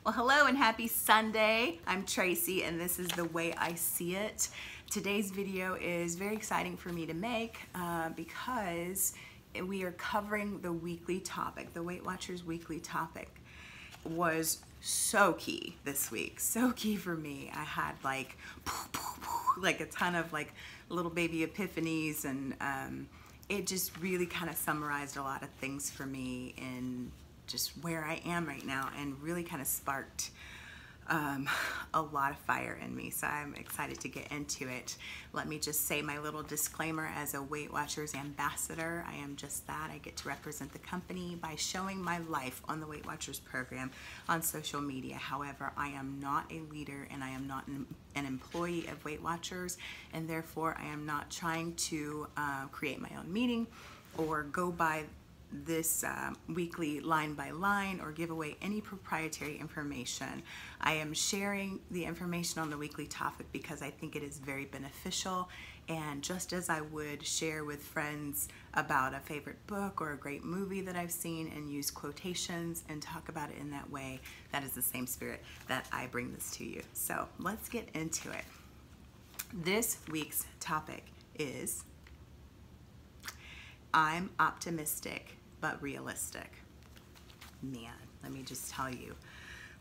Well, hello and happy Sunday. I'm Tracy and this is The Way I See It. Today's video is very exciting for me to make because we are covering the weekly topic. The Weight Watchers weekly topic was so key this week, so key for me. I had like a ton of like little baby epiphanies, and it just really kind of summarized a lot of things for me in just where I am right now, and really kind of sparked a lot of fire in me. So I'm excited to get into it. Let me just say my little disclaimer: as a Weight Watchers ambassador, I am just that. I get to represent the company by showing my life on the Weight Watchers program on social media. However, I am not a leader and I am not an employee of Weight Watchers, and therefore I am not trying to create my own meeting or go by this weekly line by line or give away any proprietary information. I am sharing the information on the weekly topic because I think it is very beneficial, and just as I would share with friends about a favorite book or a great movie that I've seen and use quotations and talk about it in that way, that is the same spirit that I bring this to you. So let's get into it. This week's topic is I'm optimistic but realistic. Man, let me just tell you,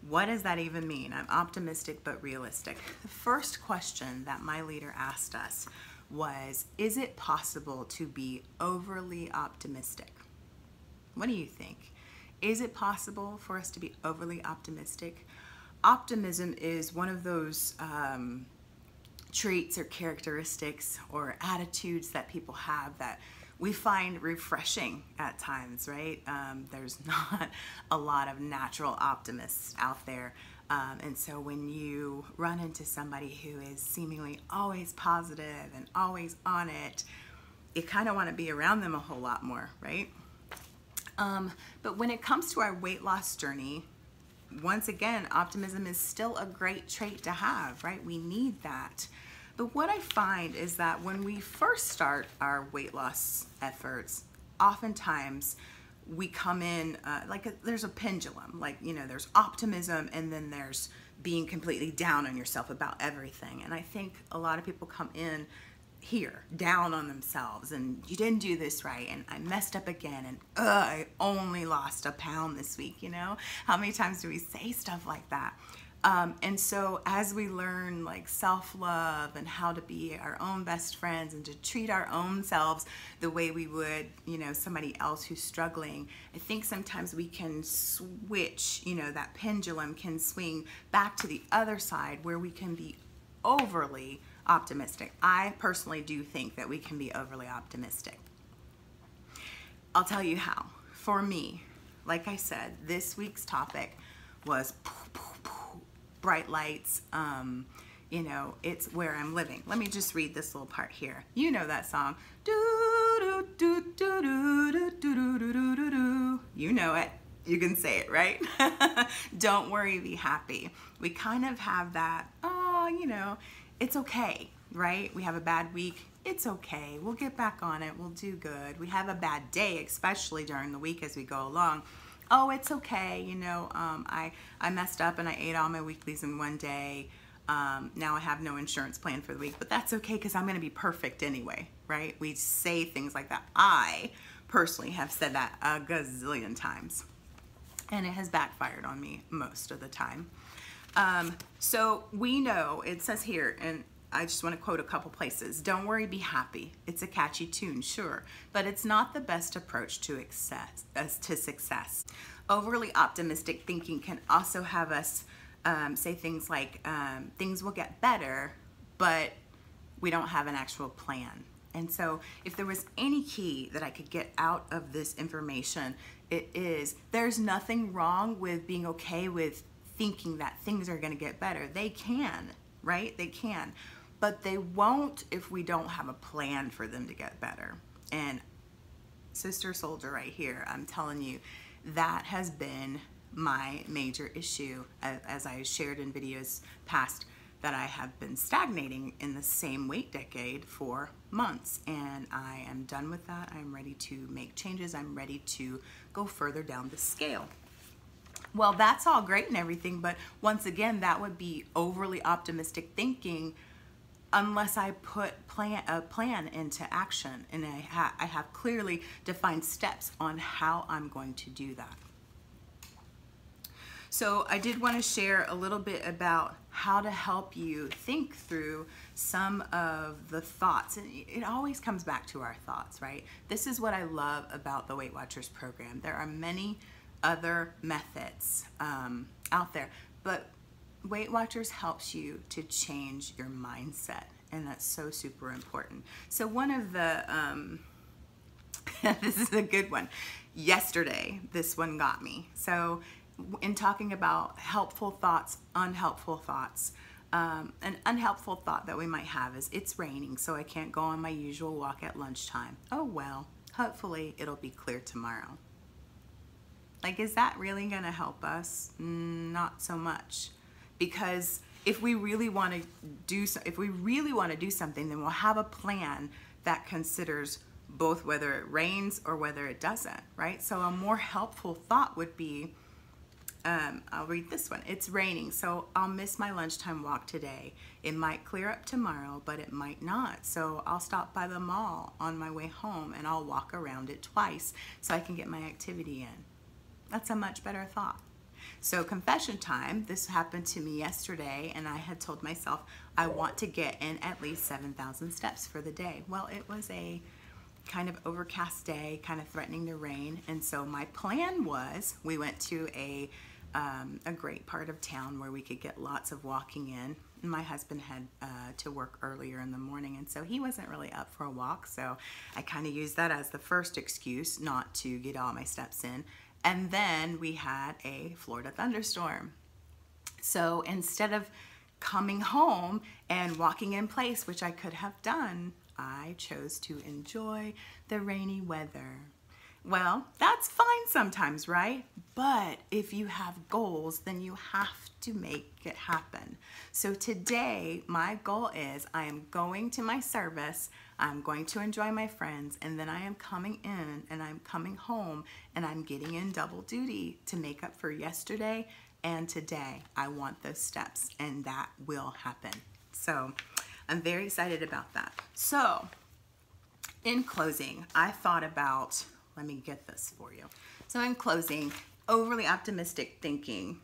what does that even mean? I'm optimistic but realistic. The first question that my leader asked us was, is it possible to be overly optimistic? What do you think? Is it possible for us to be overly optimistic? Optimism is one of those traits or characteristics or attitudes that people have that we find refreshing at times, right? There's not a lot of natural optimists out there. And so when you run into somebody who is seemingly always positive and always on it, you kind of want to be around them a whole lot more, right? But when it comes to our weight loss journey, once again, optimism is still a great trait to have, right? We need that. But what I find is that when we first start our weight loss efforts, oftentimes we come in there's a pendulum, there's optimism and then there's being completely down on yourself about everything. And I think a lot of people come in here down on themselves, and you didn't do this right, and I messed up again, and I only lost a pound this week. How many times do we say stuff like that? And so as we learn like self-love and how to be our own best friends and to treat our own selves the way we would, somebody else who's struggling, I think sometimes we can switch, that pendulum can swing back to the other side where we can be overly optimistic. I personally do think that we can be overly optimistic. I'll tell you how. For me, like I said, this week's topic was bright lights. It's where I'm living. Let me just read this little part here. You know that song. Do, do, do, do, do, do, do, do, do, do, do. You know it. You can say it, right? Don't worry, be happy. We kind of have that, it's okay, right? We have a bad week. It's okay. We'll get back on it. We'll do good. We have a bad day, especially during the week as we go along. Oh, it's okay, I messed up and I ate all my weeklies in one day. Now I have no insurance plan for the week, but that's okay because I'm going to be perfect anyway, right? We say things like that. I personally have said that a gazillion times, and it has backfired on me most of the time. So we know, it says here, and I just want to quote a couple places. Don't worry, be happy. It's a catchy tune, sure, but it's not the best approach to success. Overly optimistic thinking can also have us say things like, things will get better, but we don't have an actual plan. And so if there was any key that I could get out of this information, it is there's nothing wrong with being okay with thinking that things are going to get better. They can, right? They can. But they won't if we don't have a plan for them to get better. And Sister Soldier right here, I'm telling you, that has been my major issue, as I shared in videos past, that I have been stagnating in the same weight decade for months, and I am done with that. I'm ready to make changes. I'm ready to go further down the scale. Well, that's all great and everything, but once again, that would be overly optimistic thinking unless I put a plan into action and I have clearly defined steps on how I'm going to do that. So I did want to share a little bit about how to help you think through some of the thoughts. And it always comes back to our thoughts, right? This is what I love about the Weight Watchers program. There are many other methods out there, but Weight Watchers helps you to change your mindset, and that's so super important. So one of the, this is a good one. Yesterday, this one got me. So in talking about helpful thoughts, unhelpful thoughts, an unhelpful thought that we might have is it's raining, so I can't go on my usual walk at lunchtime. Oh well, hopefully it'll be clear tomorrow. Like, is that really gonna help us? Not so much. Because if we really want to do something, then we'll have a plan that considers both whether it rains or whether it doesn't, right? So a more helpful thought would be, I'll read this one. It's raining, so I'll miss my lunchtime walk today. It might clear up tomorrow, but it might not. So I'll stop by the mall on my way home and I'll walk around it twice so I can get my activity in. That's a much better thought. So confession time, this happened to me yesterday, and I had told myself I want to get in at least 7,000 steps for the day. Well, it was a kind of overcast day, kind of threatening to rain, and so my plan was we went to a great part of town where we could get lots of walking in. My husband had to work earlier in the morning, and so he wasn't really up for a walk, so I kind of used that as the first excuse not to get all my steps in. And then we had a Florida thunderstorm. So instead of coming home and walking in place, which I could have done, I chose to enjoy the rainy weather. Well, that's fine sometimes, right? But if you have goals, then you have to make it happen. So today, my goal is I am going to my service, I'm going to enjoy my friends, and then I am coming in and I'm coming home and I'm getting in double duty to make up for yesterday and today. I want those steps, and that will happen. So I'm very excited about that. So in closing, I thought about, let me get this for you. So in closing, overly optimistic thinking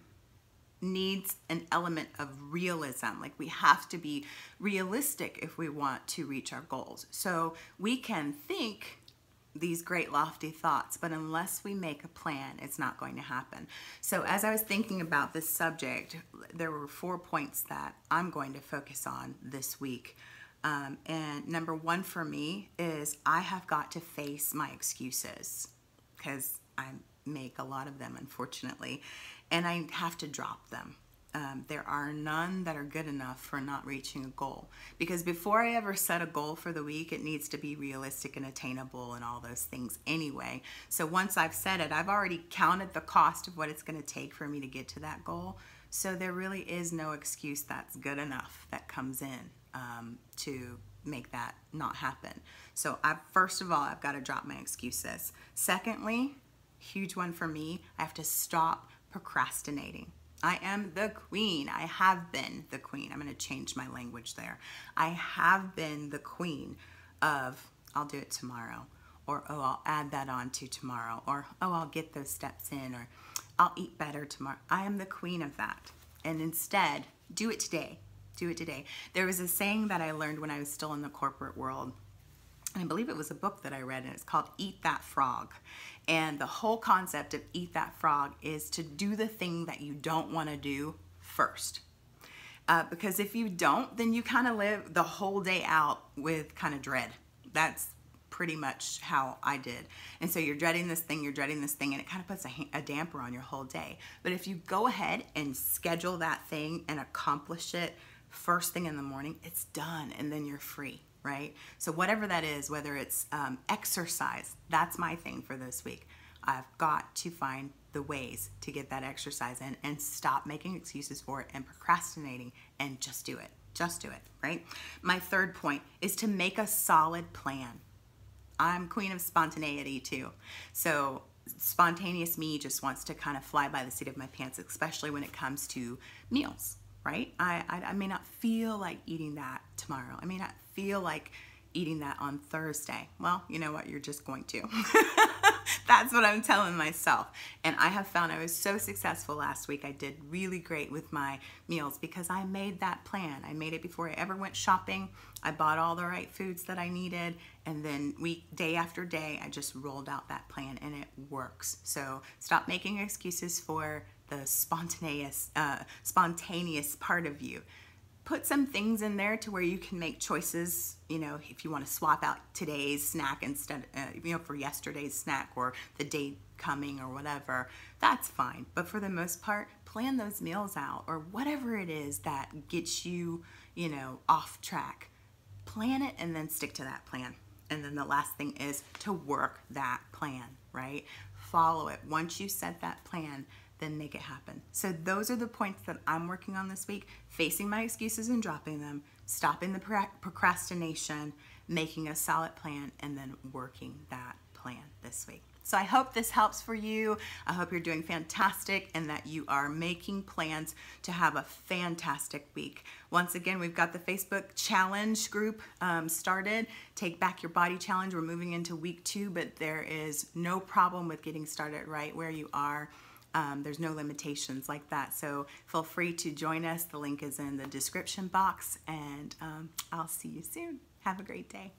needs an element of realism. Like, we have to be realistic if we want to reach our goals. So we can think these great lofty thoughts, but unless we make a plan, it's not going to happen. So as I was thinking about this subject, there were 4 points that I'm going to focus on this week. And number one for me is I have got to face my excuses, because I make a lot of them, unfortunately, and I have to drop them. There are none that are good enough for not reaching a goal, because before I ever set a goal for the week, it needs to be realistic and attainable and all those things anyway. So once I've set it, I've already counted the cost of what it's going to take for me to get to that goal. So there really is no excuse that's good enough that comes in to make that not happen. So first of all, I've got to drop my excuses. Secondly, huge one for me, I have to stop procrastinating. I am the queen. I have been the queen. I'm going to change my language there. I have been the queen of, I'll do it tomorrow, or oh, I'll add that on to tomorrow, or oh, I'll get those steps in, or I'll eat better tomorrow. I am the queen of that. And instead, do it today. Do it today. There was a saying that I learned when I was still in the corporate world, and I believe it was a book that I read, and it's called Eat That Frog. And the whole concept of Eat That Frog is to do the thing that you don't want to do first. Because if you don't, then you kind of live the whole day out with kind of dread. That's pretty much how I did. And so you're dreading this thing, and it kind of puts a damper on your whole day. But if you go ahead and schedule that thing and accomplish it first thing in the morning, it's done, and then you're free, right? So whatever that is, whether it's exercise, that's my thing for this week. I've got to find the ways to get that exercise in and stop making excuses for it and procrastinating, and just do it. Just do it, right? My third point is to make a solid plan. I'm queen of spontaneity too. So spontaneous me just wants to kind of fly by the seat of my pants, especially when it comes to meals, right? I may not feel like eating that tomorrow. I may not feel like eating that on Thursday. Well, you know what? You're just going to. That's what I'm telling myself. And I have found I was so successful last week. I did really great with my meals because I made that plan. I made it before I ever went shopping. I bought all the right foods that I needed. And then day after day, I just rolled out that plan and it works. So stop making excuses for the spontaneous part of you. Put some things in there to where you can make choices, you know, if you want to swap out today's snack instead, for yesterday's snack or the day coming or whatever, that's fine. But for the most part, plan those meals out or whatever it is that gets you, off track. Plan it and then stick to that plan. And then the last thing is to work that plan, right? Follow it. Once you set that plan, then make it happen. So those are the points that I'm working on this week: facing my excuses and dropping them, stopping the procrastination, making a solid plan, and then working that plan this week. So I hope this helps for you. I hope you're doing fantastic and that you are making plans to have a fantastic week. Once again, we've got the Facebook challenge group started. Take Back Your Body Challenge. We're moving into week 2, but there is no problem with getting started right where you are. There's no limitations like that. So feel free to join us. The link is in the description box, and I'll see you soon. Have a great day.